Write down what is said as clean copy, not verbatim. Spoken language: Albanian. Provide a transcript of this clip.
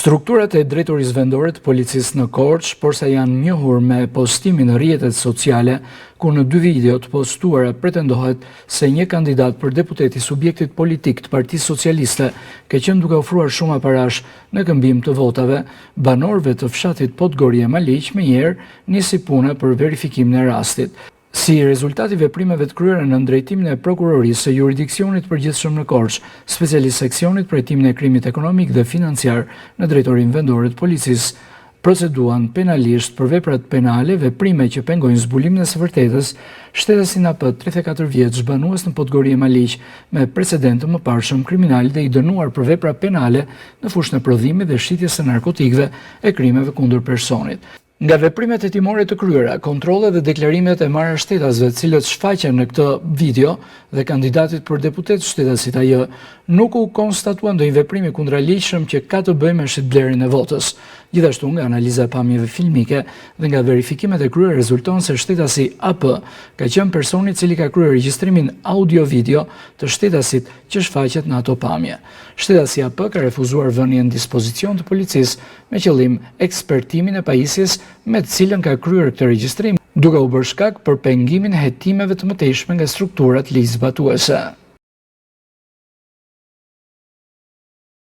Strukturat e drejtorisë vendore të policisë në Korçë, por sa janë njohur me postimin në rrjetet sociale, ku në 2 video të postuara pretendohet se një kandidat për deputet i subjektit politik të Partisë Socialiste ka qenë duke ofruar shumë parash në këmbim të votave, banorëve të fshatit Podgoria Maliq menjëherë nisi puna për verifikimin e rastit. Si rezultati veprimeve të kryera në drejtimin e prokurorisë së jurisdiksionit përgjithshëm në Korçë, specialist seksionit për hetimin e krimit ekonomik dhe financiar në drejtorinë vendore të policisë, proceduan penalisht për veprat penale, veprime që pengojnë zbulimin e së vërtetës, shtetësin AP 34 vjeç banues në Podgorie Maliq me precedent të mëparshëm kriminal dhe i dënuar për vepra penale në fushën e prodhimit dhe shitjes së narkotikëve e krimeve kundër personit. Nga veprimet hetimore të kryera, kontrole dhe deklarimet e marrë shtetasve cilët shfaqen në këtë video dhe kandidatit për deputet shtetasit AJ, nuk u konstatuan ndonjë veprim i kundraligjshëm që ka të bëjë me shitblerjen e votës. Gjithashtu nga analiza e pamjeve filmike dhe nga verifikimet e kryer rezulton se shtetasi AP ka qenë personi i cili ka kryer regjistrimin audio-video të shtetasit që shfaqet në ato pamje. Shtetasi AP ka refuzuar vënien në dispozicion të policisë me qëllim ekspertimin e pajisjes me të cilën ka kryer këtë regjistrim, duke u bërë shkak për pengimin e hetimeve të mëtejshme nga strukturat ligjzbatuese.